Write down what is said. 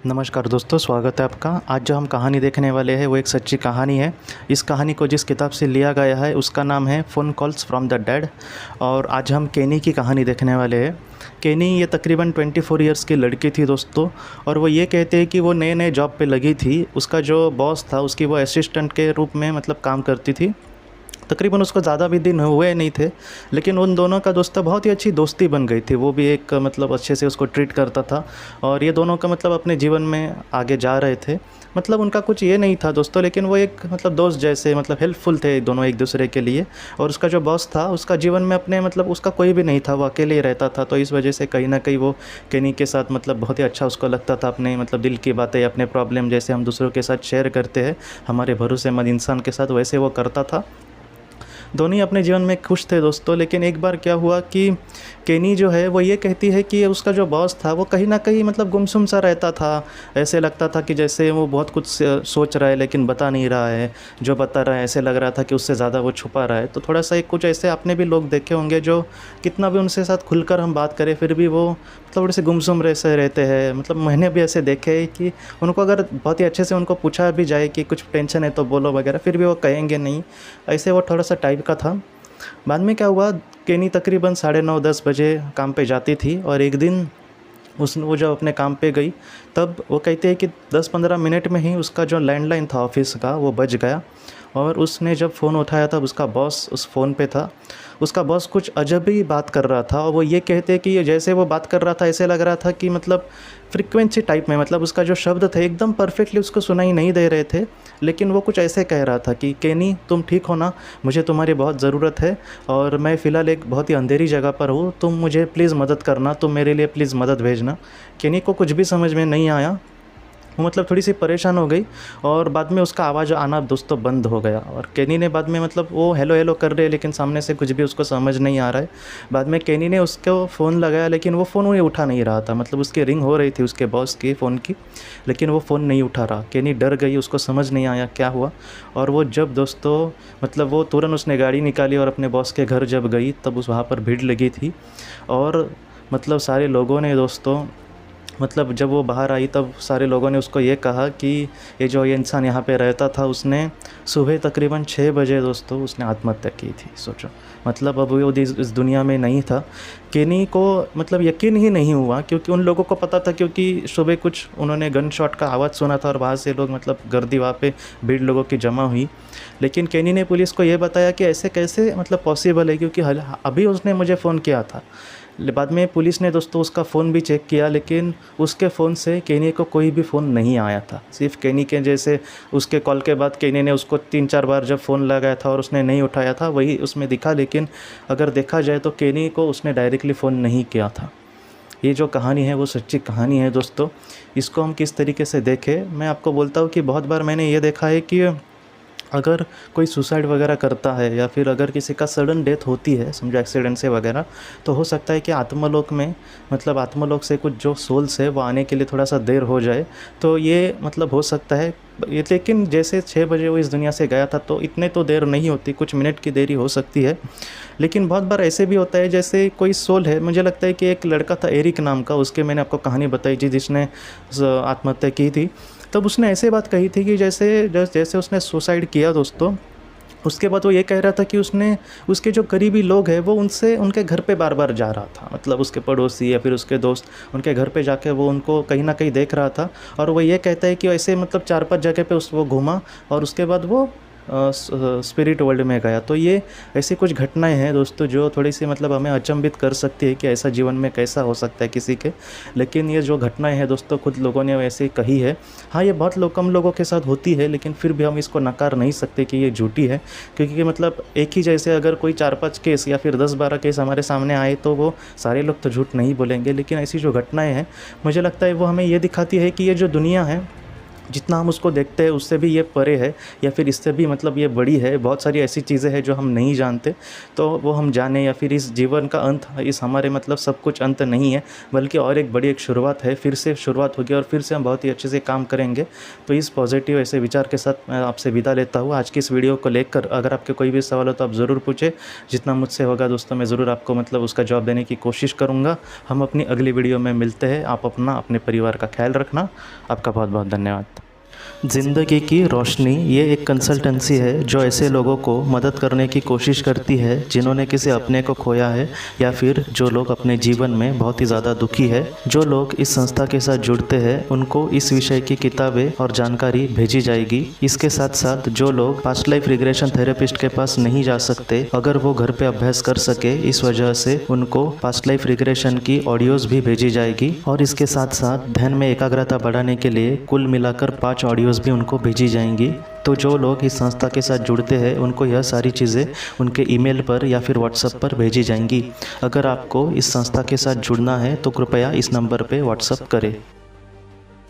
नमस्कार दोस्तों, स्वागत है आपका। आज जो हम कहानी देखने वाले हैं वो एक सच्ची कहानी है। इस कहानी को जिस किताब से लिया गया है उसका नाम है phone calls from the dead. और आज हम केनी की कहानी देखने वाले हैं। केनी ये तकरीबन 24 इयर्स की लड़की थी दोस्तों। और वो ये कहते हैं कि वो नए नए जॉब पे लगी थी। उसका जो बॉस था उसकी वो असिस्टेंट के रूप में काम करती थी। तकरीबन उसको ज़्यादा भी दिन हुए नहीं थे, लेकिन उन दोनों का दोस्तों बहुत ही अच्छी दोस्ती बन गई थी। वो भी एक अच्छे से उसको ट्रीट करता था और ये दोनों का अपने जीवन में आगे जा रहे थे। उनका कुछ ये नहीं था दोस्तों, लेकिन वो एक दोस्त जैसे हेल्पफुल थे दोनों एक दूसरे के लिए। और उसका जो बॉस था उसका जीवन में अपने उसका कोई भी नहीं था, वो अकेले ही रहता था। तो इस वजह से कहीं ना कहीं वो केनी के साथ बहुत ही अच्छा उसको लगता था। अपने दिल की बातें, अपने प्रॉब्लम जैसे हम दूसरों के साथ शेयर करते हैं हमारे भरोसेमंद इंसान के साथ, वैसे वो करता था। दोनों ही अपने जीवन में खुश थे दोस्तों। लेकिन एक बार क्या हुआ कि केनी जो है वो ये कहती है कि उसका जो बॉस था वो कहीं ना कहीं गुमसुम सा रहता था। ऐसे लगता था कि जैसे वो बहुत कुछ सोच रहा है लेकिन बता नहीं रहा है। जो बता रहा है ऐसे लग रहा था कि उससे ज़्यादा वो छुपा रहा है। तो थोड़ा सा एक कुछ ऐसे आपने भी लोग देखे होंगे जो कितना भी उनसे साथ खुलकर हम बात करें फिर भी वो थोड़े से गुमसुम ऐसे रहते हैं। मैंने भी ऐसे देखे हैं कि उनको अगर बहुत ही अच्छे से उनको पूछा भी जाए कि कुछ टेंशन है तो बोलो वगैरह, फिर भी वो कहेंगे नहीं। ऐसे वो थोड़ा सा टाइप का था। बाद में क्या हुआ, केनी तकरीबन 9:30-10 बजे काम पे जाती थी। और एक दिन वो जब अपने काम पे गई तब वो कहते हैं कि 10-15 मिनट में ही उसका जो लैंडलाइन था ऑफिस का वो बज गया। और उसने जब फ़ोन उठाया तब उसका बॉस उस फ़ोन पे था। उसका बॉस कुछ अजब ही बात कर रहा था। और वो ये कहते कि जैसे वो बात कर रहा था ऐसे लग रहा था कि फ्रीक्वेंसी टाइप में उसका जो शब्द थे एकदम परफेक्टली उसको सुनाई नहीं दे रहे थे। लेकिन वो कुछ ऐसे कह रहा था कि केनी तुम ठीक हो ना, मुझे तुम्हारी बहुत ज़रूरत है और मैं फ़िलहाल एक बहुत ही अंधेरी जगह पर हूँ, तुम मुझे प्लीज़ मदद करना, तुम मेरे लिए प्लीज़ मदद भेजना। केनी को कुछ भी समझ में नहीं आया। वो थोड़ी सी परेशान हो गई और बाद में उसका आवाज़ आना दोस्तों बंद हो गया। और केनी ने बाद में वो हेलो हेलो कर रहे लेकिन सामने से कुछ भी उसको समझ नहीं आ रहा है। बाद में केनी ने उसको फ़ोन लगाया लेकिन वो फ़ोन उठा नहीं रहा था। उसकी रिंग हो रही थी उसके बॉस की फ़ोन की, लेकिन वो फ़ोन नहीं उठा रहा। केनी डर गई, उसको समझ नहीं आया क्या हुआ। और वो जब दोस्तों वो तुरंत उसने गाड़ी निकाली और अपने बॉस के घर जब गई तब वहाँ पर भीड़ लगी थी। और सारे लोगों ने दोस्तों जब वो बाहर आई तब सारे लोगों ने उसको ये कहा कि ये इंसान यहाँ पे रहता था, उसने सुबह तकरीबन 6 बजे दोस्तों उसने आत्महत्या की थी। सोचो अब वो इस दुनिया में नहीं था। केनी को यकीन ही नहीं हुआ क्योंकि उन लोगों को पता था, क्योंकि सुबह कुछ उन्होंने गन शॉट का आवाज़ सुना था और वहाँ से लोग गर्दी वहाँ पे भीड़ लोगों की जमा हुई। लेकिन केनी ने पुलिस को ये बताया कि ऐसे कैसे पॉसिबल है, क्योंकि अभी उसने मुझे फ़ोन किया था। बाद में पुलिस ने दोस्तों उसका फ़ोन भी चेक किया लेकिन उसके फ़ोन से केनी को कोई भी फ़ोन नहीं आया था। सिर्फ केनी के जैसे उसके कॉल के बाद केनी ने उसको 3-4 बार जब फ़ोन लगाया था और उसने नहीं उठाया था वही उसमें दिखा। लेकिन अगर देखा जाए तो केनी को उसने डायरेक्टली फ़ोन नहीं किया था। ये जो कहानी है वो सच्ची कहानी है दोस्तों। इसको हम किस तरीके से देखें, मैं आपको बोलता हूँ कि बहुत बार मैंने ये देखा है कि अगर कोई सुसाइड वगैरह करता है या फिर अगर किसी का सडन डेथ होती है, समझो एक्सीडेंट से वगैरह, तो हो सकता है कि आत्मलोक में आत्मलोक से कुछ जो सोल्स है वो आने के लिए थोड़ा सा देर हो जाए। तो ये हो सकता है ये। लेकिन जैसे 6 बजे वो इस दुनिया से गया था तो इतने तो देर नहीं होती, कुछ मिनट की देरी हो सकती है। लेकिन बहुत बार ऐसे भी होता है जैसे कोई सोल है, मुझे लगता है कि एक लड़का था एरिक नाम का, उसके मैंने आपको कहानी बताई थी जिसने आत्महत्या की थी। तब उसने ऐसे बात कही थी कि जैसे उसने सुसाइड किया दोस्तों, उसके बाद वो ये कह रहा था कि उसके जो करीबी लोग हैं वो उनके घर पे बार बार जा रहा था। उसके पड़ोसी या फिर उसके दोस्त उनके घर पे जाके वो उनको कहीं ना कहीं देख रहा था। और वो ये कहता है कि ऐसे 4-5 जगह पे वो घूमा और उसके बाद वो स्पिरिट वर्ल्ड में गया। तो ये ऐसी कुछ घटनाएं हैं दोस्तों जो थोड़ी सी हमें अचंभित कर सकती है कि ऐसा जीवन में कैसा हो सकता है किसी के। लेकिन ये जो घटनाएं हैं दोस्तों खुद लोगों ने वैसे कही है। हाँ, ये बहुत कम लोगों के साथ होती है, लेकिन फिर भी हम इसको नकार नहीं सकते कि ये झूठी है। क्योंकि एक ही जैसे अगर कोई 4-5 केस या फिर 10-12 केस हमारे सामने आए तो वो सारे लोग तो झूठ नहीं बोलेंगे। लेकिन ऐसी जो घटनाएँ हैं मुझे लगता है वो हमें ये दिखाती है कि ये जो दुनिया है जितना हम उसको देखते हैं उससे भी ये परे है, या फिर इससे भी मतलब ये बड़ी है। बहुत सारी ऐसी चीज़ें हैं जो हम नहीं जानते, तो वो हम जाने, या फिर इस जीवन का अंत, इस हमारे मतलब सब कुछ अंत नहीं है, बल्कि और एक बड़ी एक शुरुआत है। फिर से शुरुआत होगी और फिर से हम बहुत ही अच्छे से काम करेंगे। तो इस पॉजिटिव ऐसे विचार के साथ मैं आपसे विदा लेता हूँ आज की इस वीडियो को लेकर। अगर आपके कोई भी सवाल हो तो आप ज़रूर पूछें, जितना मुझसे होगा दोस्तों मैं ज़रूर आपको मतलब उसका जवाब देने की कोशिश करूँगा। हम अपनी अगली वीडियो में मिलते हैं। आप अपना अपने परिवार का ख्याल रखना। आपका बहुत बहुत धन्यवाद। ज़िंदगी की रोशनी ये एक कंसल्टेंसी है जो ऐसे लोगों को मदद करने की कोशिश करती है जिन्होंने किसी अपने को खोया है, या फिर जो लोग अपने जीवन में बहुत ही ज़्यादा दुखी है। जो लोग इस संस्था के साथ जुड़ते हैं उनको इस विषय की किताबें और जानकारी भेजी जाएगी। इसके साथ साथ जो लोग पास्ट लाइफ रिग्रेशन थेरेपिस्ट के पास नहीं जा सकते, अगर वो घर पे अभ्यास कर सके, इस वजह से उनको पास्ट लाइफ रिग्रेशन की ऑडियोज़ भी भेजी जाएगी। और इसके साथ साथ ध्यान में एकाग्रता बढ़ाने के लिए कुल मिलाकर 5 ऑडियोज़ भी उनको भेजी जाएंगी। तो जो लोग इस संस्था के साथ जुड़ते हैं उनको यह सारी चीज़ें उनके ईमेल पर या फिर व्हाट्सएप पर भेजी जाएंगी। अगर आपको इस संस्था के साथ जुड़ना है तो कृपया इस नंबर पे व्हाट्सएप करें।